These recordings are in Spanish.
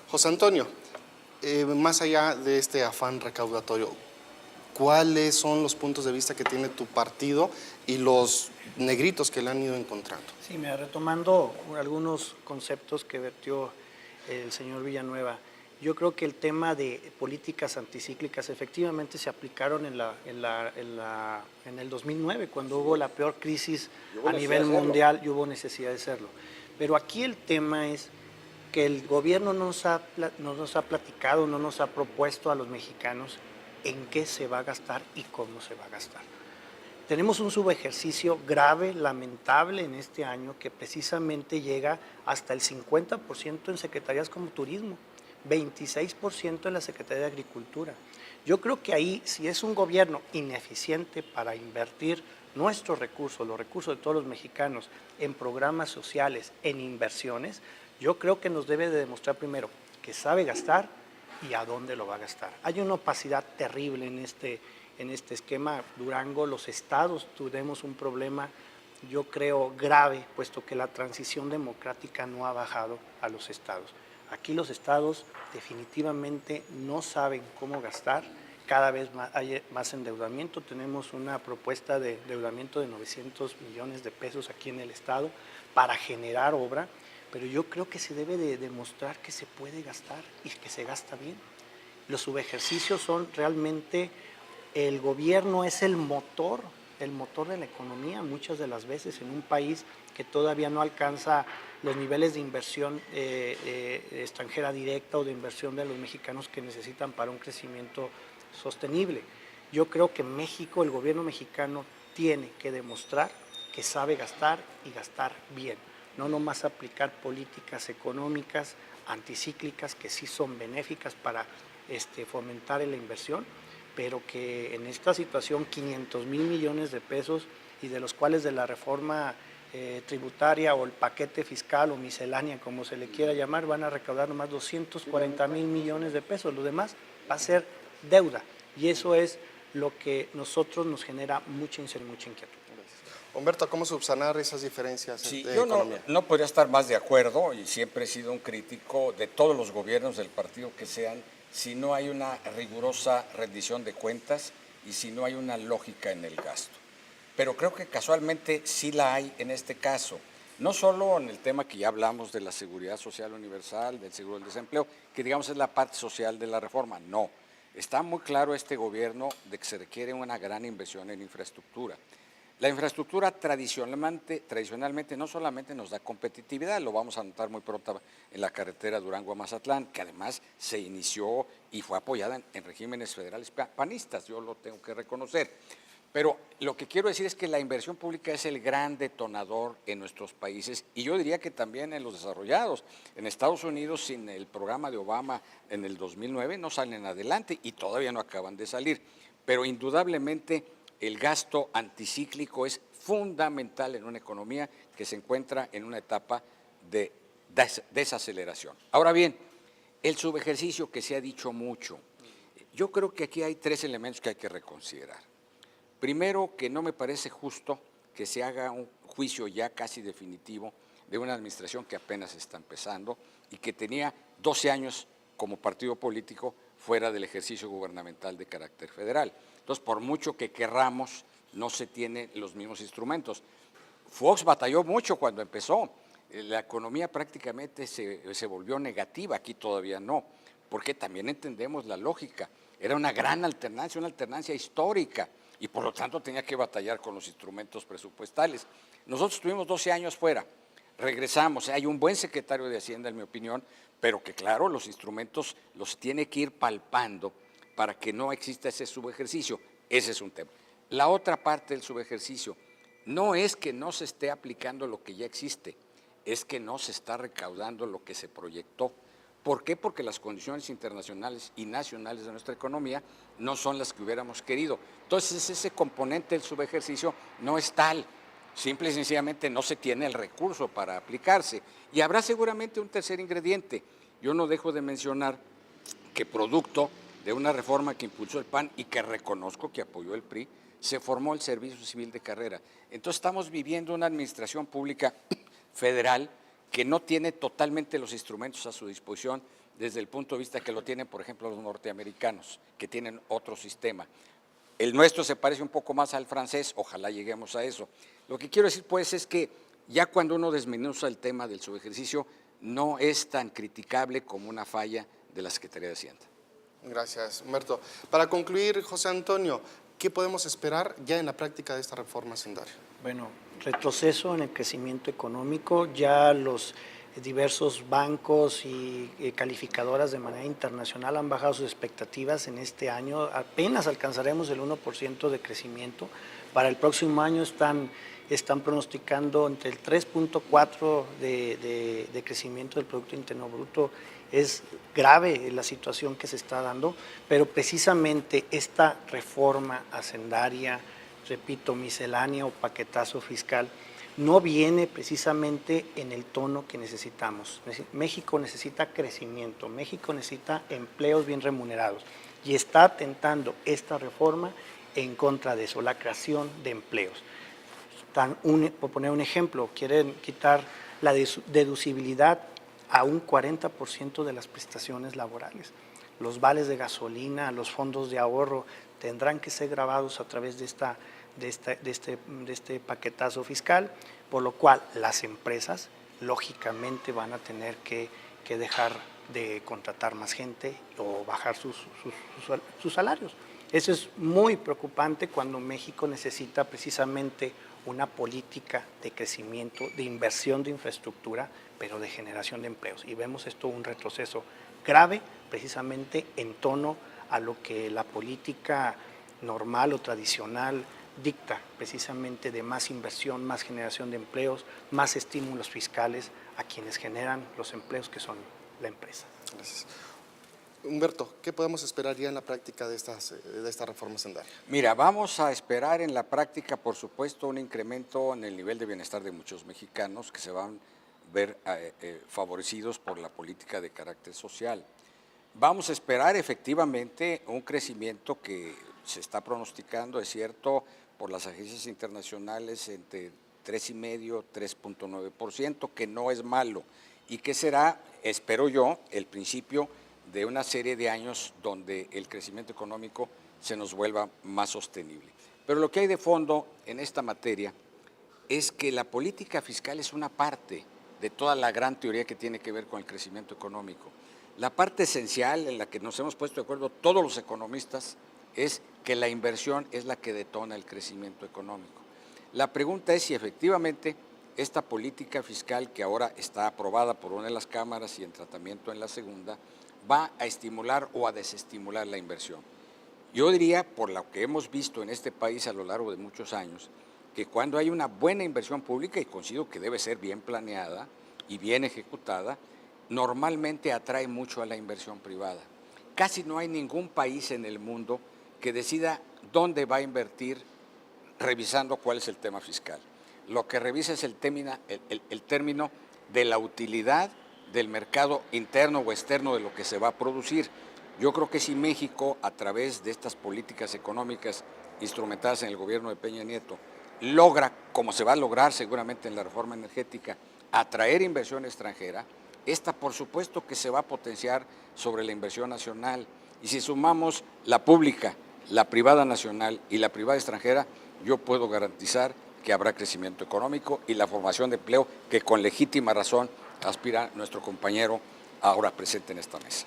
José Antonio, más allá de este afán recaudatorio, ¿cuáles son los puntos de vista que tiene tu partido y los negritos que le han ido encontrando? Sí, mira, retomando algunos conceptos que vertió el señor Villanueva, yo creo que el tema de políticas anticíclicas efectivamente se aplicaron en el 2009, cuando hubo la peor crisis a nivel mundial y hubo necesidad de hacerlo. Pero aquí el tema es que el gobierno no nos ha platicado, no nos ha propuesto a los mexicanos en qué se va a gastar y cómo se va a gastar. Tenemos un subejercicio grave, lamentable en este año, que precisamente llega hasta el 50% en secretarías como turismo, 26% en la Secretaría de Agricultura. Yo creo que ahí, si es un gobierno ineficiente para invertir nuestros recursos, los recursos de todos los mexicanos, en programas sociales, en inversiones, yo creo que nos debe de demostrar primero que sabe gastar y a dónde lo va a gastar. Hay una opacidad terrible en este esquema. Durango, los estados, tuvimos un problema, yo creo, grave, puesto que la transición democrática no ha bajado a los estados. Aquí los estados definitivamente no saben cómo gastar, cada vez hay más endeudamiento. Tenemos una propuesta de endeudamiento de 900 millones de pesos aquí en el estado para generar obra, pero yo creo que se debe de demostrar que se puede gastar y que se gasta bien. Los subejercicios son realmente, el gobierno es el motor de la economía muchas de las veces en un país que todavía no alcanza los niveles de inversión extranjera directa o de inversión de los mexicanos que necesitan para un crecimiento sostenible. Yo creo que México, el gobierno mexicano, tiene que demostrar que sabe gastar y gastar bien, no nomás aplicar políticas económicas anticíclicas que sí son benéficas para fomentar la inversión, pero que en esta situación 500,000 millones de pesos, y de los cuales de la reforma tributaria o el paquete fiscal o miscelánea, como se le quiera llamar, van a recaudar nomás 240,000 millones de pesos. Lo demás va a ser deuda, y eso es lo que nosotros nos genera mucha inquietud. Humberto, ¿cómo subsanar esas diferencias Sí, de yo economía? no podría estar más de acuerdo, y siempre he sido un crítico de todos los gobiernos del partido que sean, si no hay una rigurosa rendición de cuentas y si no hay una lógica en el gasto. Pero creo que casualmente sí la hay en este caso, no solo en el tema que ya hablamos de la seguridad social universal, del seguro del desempleo, que digamos es la parte social de la reforma, no. Está muy claro este gobierno de que se requiere una gran inversión en infraestructura. La infraestructura tradicionalmente no solamente nos da competitividad, lo vamos a notar muy pronto en la carretera Durango a Mazatlán, que además se inició y fue apoyada en regímenes federales panistas, yo lo tengo que reconocer. Pero lo que quiero decir es que la inversión pública es el gran detonador en nuestros países, y yo diría que también en los desarrollados. En Estados Unidos, sin el programa de Obama en el 2009, no salen adelante y todavía no acaban de salir. Pero indudablemente el gasto anticíclico es fundamental en una economía que se encuentra en una etapa de desaceleración. Ahora bien, el subejercicio que se ha dicho mucho, yo creo que aquí hay tres elementos que hay que reconsiderar. Primero, que no me parece justo que se haga un juicio ya casi definitivo de una administración que apenas está empezando y que tenía 12 años como partido político fuera del ejercicio gubernamental de carácter federal. Entonces, por mucho que querramos, no se tienen los mismos instrumentos. Fox batalló mucho cuando empezó. La economía prácticamente se volvió negativa, aquí todavía no, porque también entendemos la lógica. Era una gran alternancia, una alternancia histórica, y por lo tanto tenía que batallar con los instrumentos presupuestales. Nosotros estuvimos 12 años fuera, regresamos, hay un buen secretario de Hacienda, en mi opinión, pero que claro, los instrumentos los tiene que ir palpando para que no exista ese subejercicio. Ese es un tema. La otra parte del subejercicio no es que no se esté aplicando lo que ya existe, es que no se está recaudando lo que se proyectó. ¿Por qué? Porque las condiciones internacionales y nacionales de nuestra economía no son las que hubiéramos querido. Entonces, ese componente del subejercicio no es tal. Simple y sencillamente no se tiene el recurso para aplicarse. Y habrá seguramente un tercer ingrediente. Yo no dejo de mencionar que producto de una reforma que impulsó el PAN y que reconozco que apoyó el PRI, se formó el Servicio Civil de Carrera. Entonces estamos viviendo una administración pública federal que no tiene totalmente los instrumentos a su disposición desde el punto de vista que lo tienen, por ejemplo, los norteamericanos, que tienen otro sistema. El nuestro se parece un poco más al francés, ojalá lleguemos a eso. Lo que quiero decir, pues, es que ya cuando uno desmenuza el tema del subejercicio, no es tan criticable como una falla de la Secretaría de Hacienda. Gracias, Humberto. Para concluir, José Antonio, ¿qué podemos esperar ya en la práctica de esta reforma hacendaria? Bueno, retroceso en el crecimiento económico, ya los diversos bancos y calificadoras de manera internacional han bajado sus expectativas en este año, apenas alcanzaremos el 1% de crecimiento, para el próximo año están pronosticando entre el 3.4% de crecimiento del Producto Interno Bruto. Es grave la situación que se está dando, pero precisamente esta reforma hacendaria, repito, miscelánea o paquetazo fiscal, no viene precisamente en el tono que necesitamos. México necesita crecimiento, México necesita empleos bien remunerados y está atentando esta reforma en contra de eso, la creación de empleos. Por poner un ejemplo, quieren quitar la deducibilidad a un 40% de las prestaciones laborales. Los vales de gasolina, los fondos de ahorro tendrán que ser grabados a través de este paquetazo fiscal, por lo cual las empresas lógicamente van a tener que dejar de contratar más gente o bajar sus salarios. Eso es muy preocupante cuando México necesita precisamente una política de crecimiento, de inversión de infraestructura, pero de generación de empleos. Y vemos esto un retroceso grave, precisamente en tono a lo que la política normal o tradicional dicta, precisamente de más inversión, más generación de empleos, más estímulos fiscales a quienes generan los empleos, que son la empresa. Gracias. Humberto, ¿qué podemos esperar ya en la práctica de esta reforma hacendaria? Mira, vamos a esperar en la práctica, por supuesto, un incremento en el nivel de bienestar de muchos mexicanos que se van a ver favorecidos por la política de carácter social. Vamos a esperar efectivamente un crecimiento que se está pronosticando, es cierto, por las agencias internacionales entre 3,5% y 3.9%, que no es malo y que será, espero yo, el principio de una serie de años donde el crecimiento económico se nos vuelva más sostenible. Pero lo que hay de fondo en esta materia es que la política fiscal es una parte de toda la gran teoría que tiene que ver con el crecimiento económico. La parte esencial en la que nos hemos puesto de acuerdo todos los economistas es que la inversión es la que detona el crecimiento económico. La pregunta es si efectivamente esta política fiscal, que ahora está aprobada por una de las cámaras y en tratamiento en la segunda, va a estimular o a desestimular la inversión. Yo diría, por lo que hemos visto en este país a lo largo de muchos años, que cuando hay una buena inversión pública, y considero que debe ser bien planeada y bien ejecutada, normalmente atrae mucho a la inversión privada. Casi no hay ningún país en el mundo que decida dónde va a invertir revisando cuál es el tema fiscal. Lo que revisa es el término de la utilidad del mercado interno o externo de lo que se va a producir. Yo creo que si México, a través de estas políticas económicas instrumentadas en el gobierno de Peña Nieto, logra, como se va a lograr seguramente en la reforma energética, atraer inversión extranjera, esta por supuesto que se va a potenciar sobre la inversión nacional. Y si sumamos la pública, la privada nacional y la privada extranjera, yo puedo garantizar que habrá crecimiento económico y la formación de empleo que con legítima razón aspira nuestro compañero ahora presente en esta mesa.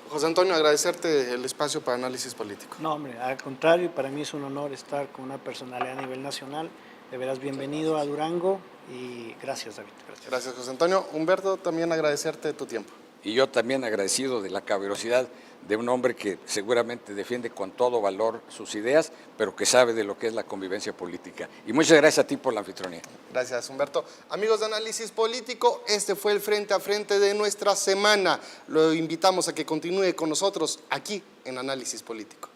José Antonio, agradecerte el espacio para análisis político. No, hombre, al contrario, para mí es un honor estar con una personalidad a nivel nacional. De veras, bienvenido a Durango y gracias, David. Gracias, José Antonio. Humberto, también agradecerte tu tiempo. Y yo también agradecido de la caballerosidad de un hombre que seguramente defiende con todo valor sus ideas, pero que sabe de lo que es la convivencia política. Y muchas gracias a ti por la anfitrionía. Gracias, Humberto. Amigos de Análisis Político, este fue el Frente a Frente de nuestra semana. Lo invitamos a que continúe con nosotros aquí en Análisis Político.